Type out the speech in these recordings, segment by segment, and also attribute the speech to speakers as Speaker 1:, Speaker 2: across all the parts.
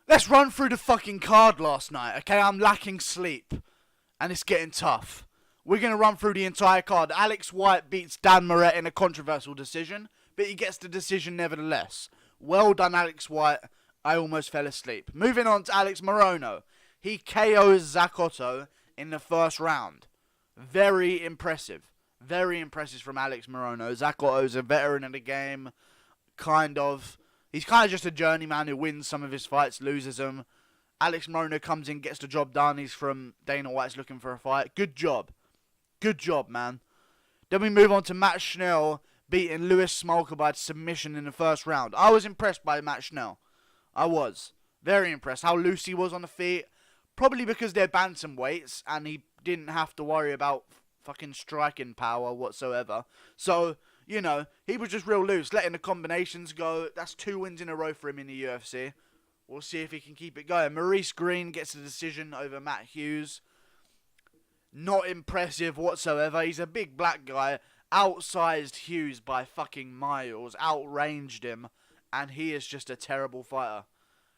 Speaker 1: Let's run through the fucking card last night, okay? I'm lacking sleep, and it's getting tough. We're going to run through the entire card. Alex White beats Dan Moret in a controversial decision, but he gets the decision nevertheless. Well done, Alex White. I almost fell asleep. Moving on to Alex Morono. He KOs Zakotto in the first round. Very impressive. Very impressive from Alex Morono. Zakotto's a veteran in the game. He's kind of just a journeyman who wins some of his fights, loses them. Alex Morono comes in, gets the job done. He's from Dana White's looking for a fight. Good job. Good job, man. Then we move on to Matt Schnell beating Lewis Smolka by submission in the first round. I was impressed by Matt Schnell. I was. Very impressed. How loose he was on the feet. Probably because they're bantamweights and he didn't have to worry about fucking striking power whatsoever. So, you know, he was just real loose, letting the combinations go. That's 2 wins in a row for him in the UFC. We'll see if he can keep it going. Maurice Green gets a decision over Matt Hughes. Not impressive whatsoever. He's a big black guy. Outsized Hughes by fucking miles. Outranged him. And he is just a terrible fighter.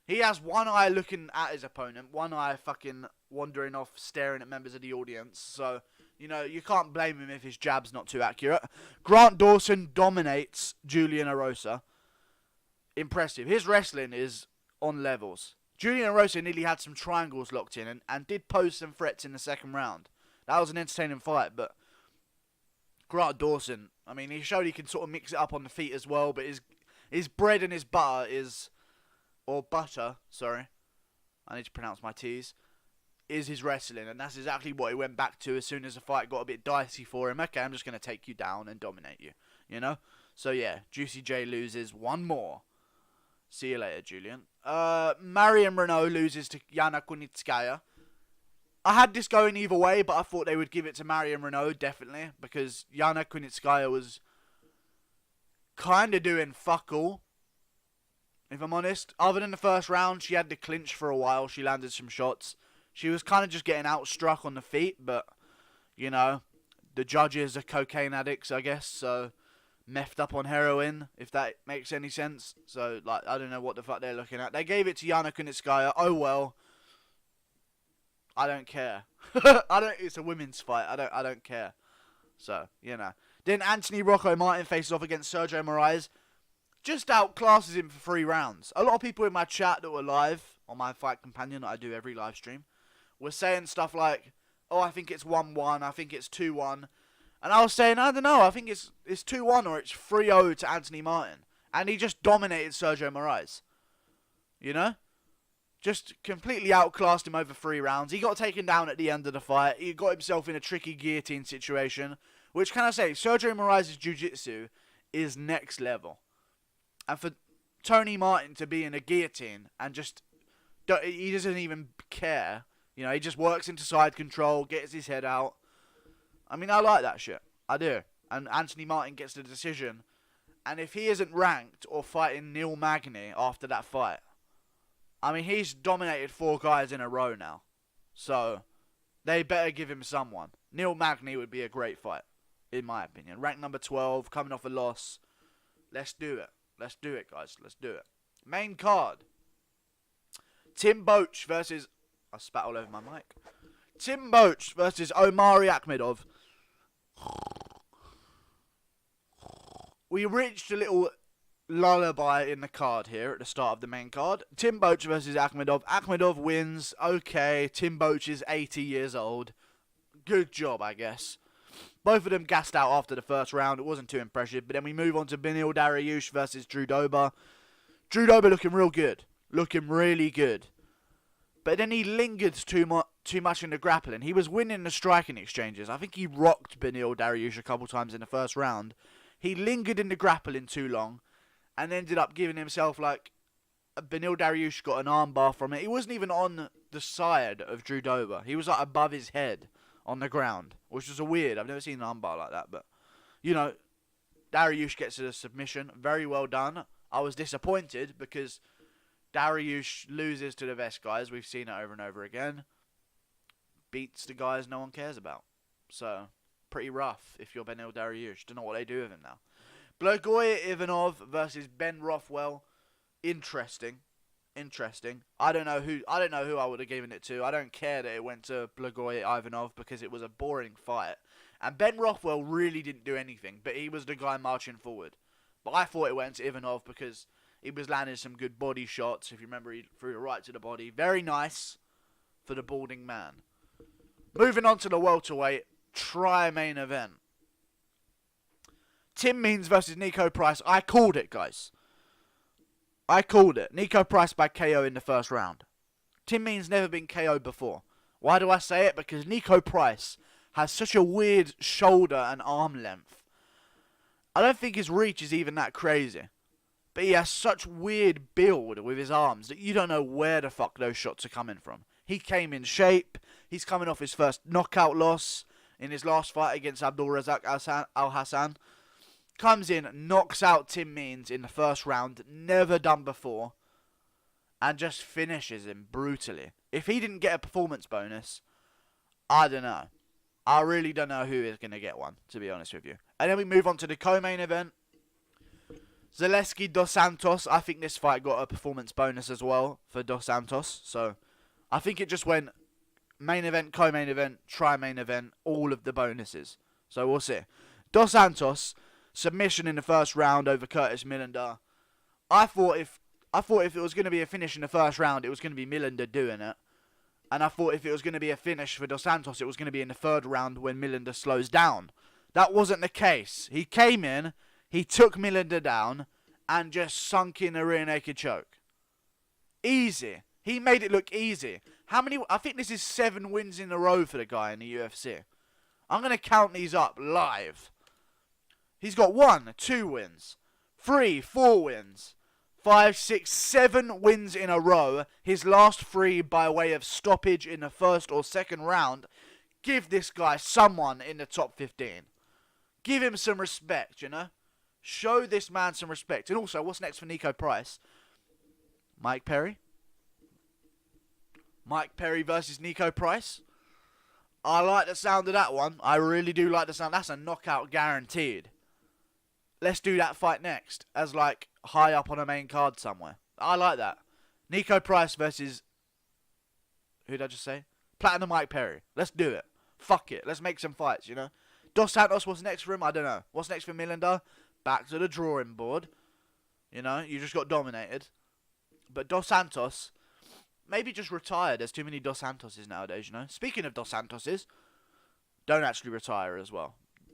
Speaker 1: He has one eye looking at his opponent. One eye fucking wandering off, staring at members of the audience. So, you know, you can't blame him if his jab's not too accurate. Grant Dawson dominates Julian Erosa. Impressive. His wrestling is on levels. Julian Erosa nearly had some triangles locked in and did pose some threats in the second round. That was an entertaining fight, but Grant Dawson, I mean, he showed he can sort of mix it up on the feet as well, but his bread and his butter is, or butter, sorry, I need to pronounce my T's, is his wrestling, and that's exactly what he went back to as soon as the fight got a bit dicey for him. Okay, I'm just going to take you down and dominate you, you know? So yeah, Juicy J loses one more. See you later, Julian. Marion Renault loses to Yana Kunitskaya. I had this going either way, but I thought they would give it to Marion Renault, definitely, because Yana Kunitskaya was kind of doing fuck all, if I'm honest. Other than the first round, she had the clinch for a while. She landed some shots. She was kind of just getting outstruck on the feet, but, you know, the judges are cocaine addicts, I guess, so methed up on heroin, if that makes any sense. So, like, I don't know what the fuck they're looking at. They gave it to Yana Kunitskaya. Oh, well. I don't care. It's a women's fight. I don't care. So, you know. Then Anthony Rocco Martin faces off against Sergio Moraes. Just outclasses him for 3 rounds. A lot of people in my chat that were live on my Fight Companion that I do every live stream were saying stuff like, oh, I think it's 1-1, I think it's 2-1. And I was saying, I don't know, I think it's 2-1 or it's 3-0 to Anthony Martin. And he just dominated Sergio Moraes. You know? Just completely outclassed him over 3 rounds. He got taken down at the end of the fight. He got himself in a tricky guillotine situation. Which, can I say, Sergio Moraes' jiu-jitsu is next level. And for Tony Martin to be in a guillotine and just... he doesn't even care. You know, he just works into side control, gets his head out. I mean, I like that shit. I do. And Anthony Martin gets the decision. And if he isn't ranked or fighting Neil Magny after that fight... I mean, he's dominated 4 guys in a row now. So, they better give him someone. Neil Magny would be a great fight, in my opinion. Ranked number 12, coming off a loss. Let's do it. Let's do it, guys. Let's do it. Main card. Tim Boetsch versus... I spat all over my mic. Tim Boetsch versus Omari Akhmedov. We reached a little... lullaby in the card here at the start of the main card. Tim Boetsch versus Akhmedov. Akhmedov wins. Okay, Tim Boetsch is 80 years old. Good job, I guess. Both of them gassed out after the first round. It wasn't too impressive. But then we move on to Benil Dariush versus Drew Dober. Drew Dober looking real good. Looking really good. But then he lingered too much in the grappling. He was winning the striking exchanges. I think he rocked Benil Dariush a couple times in the first round. He lingered in the grappling too long. And ended up giving himself, like, Benil Dariush got an armbar from it. He wasn't even on the side of Drew Dober. He was, like, above his head on the ground, which was a weird. I've never seen an armbar like that, but, you know, Dariush gets a submission. Very well done. I was disappointed because Dariush loses to the best guys. We've seen it over and over again. Beats the guys no one cares about. So, pretty rough if you're Benil Dariush. Don't know what they do with him now. Blagoy Ivanov versus Ben Rothwell. Interesting. Interesting. I don't know who I would have given it to. I don't care that it went to Blagoy Ivanov because it was a boring fight. And Ben Rothwell really didn't do anything, but he was the guy marching forward. But I thought it went to Ivanov because he was landing some good body shots. If you remember, he threw it right to the body. Very nice for the balding man. Moving on to the welterweight tri-main event. Tim Means versus Nico Price. I called it, guys. I called it. Nico Price by KO in the first round. Tim Means never been KO'd before. Why do I say it? Because Nico Price has such a weird shoulder and arm length. I don't think his reach is even that crazy. But he has such weird build with his arms that you don't know where the fuck those shots are coming from. He came in shape. He's coming off his first knockout loss in his last fight against Abdulrazak Al Hassan. Comes in, knocks out Tim Means in the first round, never done before, and just finishes him brutally. If he didn't get a performance bonus, I don't know. I really don't know who is going to get one, to be honest with you. And then we move on to the co-main event. Zaleski dos Santos. I think this fight got a performance bonus as well for dos Santos. So I think it just went main event, co-main event, tri-main event, all of the bonuses. So we'll see. Dos Santos, submission in the first round over Curtis Millender. I thought if it was going to be a finish in the first round, it was going to be Millender doing it. And I thought if it was going to be a finish for Dos Santos, it was going to be in the third round when Millender slows down. That wasn't the case. He came in, he took Millender down, and just sunk in a rear naked choke. Easy. He made it look easy. I think this is 7 wins in a row for the guy in the UFC. I'm going to count these up live. He's got 1, 2 wins, 3, 4 wins, 5, 6, 7 wins in a row. His last 3 by way of stoppage in the first or second round. Give this guy someone in the top 15. Give him some respect, you know? Show this man some respect. And also, what's next for Nico Price? Mike Perry? Mike Perry versus Nico Price? I like the sound of that one. I really do like the sound. That's a knockout guaranteed. Let's do that fight next. As like high up on a main card somewhere. I like that. Nico Price versus... Who did I just say? Platinum Mike Perry. Let's do it. Fuck it. Let's make some fights, you know? Dos Santos, what's next for him? I don't know. What's next for Millender? Back to the drawing board. You know, you just got dominated. But Dos Santos, maybe just retire. There's too many Dos Santoses nowadays, you know? Speaking of Dos Santoses, don't actually retire as well.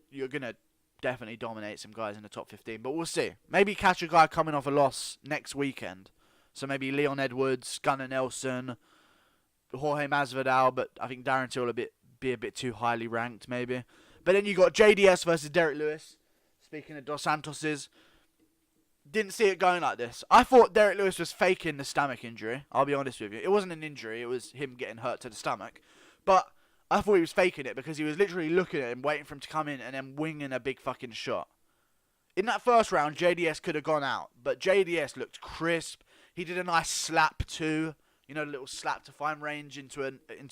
Speaker 1: You're going to definitely dominate some guys in the top 15, but we'll see. Maybe catch a guy coming off a loss next weekend. So maybe Leon Edwards, Gunnar Nelson, Jorge Masvidal, but I think Darren Till will be a bit too highly ranked, maybe. But then you got JDS versus Derrick Lewis. Speaking of Dos Santoses, didn't see it going like this. I thought Derrick Lewis was faking the stomach injury. I'll be honest with you. It wasn't an injury. It was him getting hurt to the stomach. But I thought he was faking it because he was literally looking at him, waiting for him to come in and then winging a big fucking shot. In that first round, JDS could have gone out. But JDS looked crisp. He did a nice slap too. You know, a little slap to find range into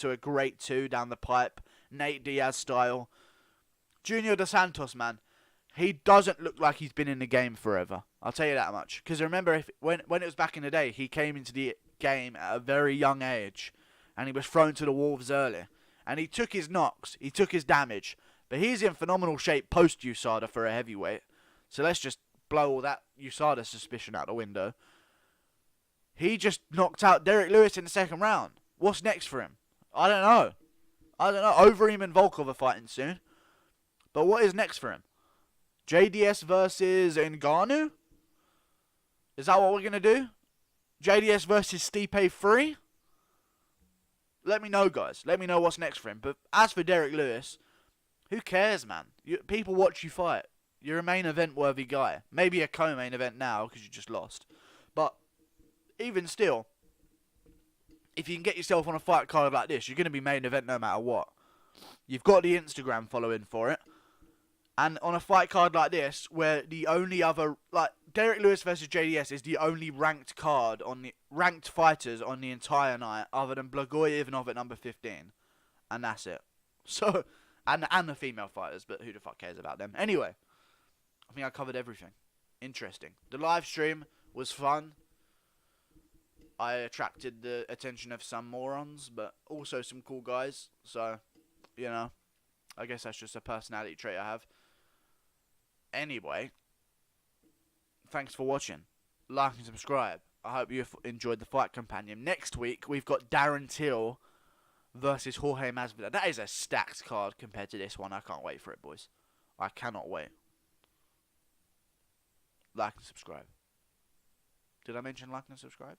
Speaker 1: a great 2 down the pipe. Nate Diaz style. Junior dos Santos, man. He doesn't look like he's been in the game forever. I'll tell you that much. Because remember, when it was back in the day, he came into the game at a very young age. And he was thrown to the wolves early. And he took his knocks. He took his damage. But he's in phenomenal shape post-USADA for a heavyweight. So let's just blow all that USADA suspicion out the window. He just knocked out Derrick Lewis in the second round. What's next for him? I don't know. Overeem and Volkov are fighting soon. But what is next for him? JDS versus Ngannou? Is that what we're going to do? JDS versus Stipe 3? Let me know, guys. Let me know what's next for him. But as for Derrick Lewis, who cares, man? People watch you fight. You're a main event worthy guy. Maybe a co-main event now because you just lost. But even still, if you can get yourself on a fight card like this, you're going to be main event no matter what. You've got the Instagram following for it. And on a fight card like this, where the only other, like, Derrick Lewis versus JDS is the only ranked fighters on the entire night, other than Blagoy Ivanov at number 15. And that's it. So, and the female fighters, but who the fuck cares about them? Anyway, I think I covered everything. Interesting. The live stream was fun. I attracted the attention of some morons, but also some cool guys. So, you know, I guess that's just a personality trait I have. Anyway, thanks for watching. Like and subscribe. I hope you enjoyed the Fight Companion. Next week, we've got Darren Till versus Jorge Masvidal. That is a stacked card compared to this one. I can't wait for it, boys. I cannot wait. Like and subscribe. Did I mention like and subscribe?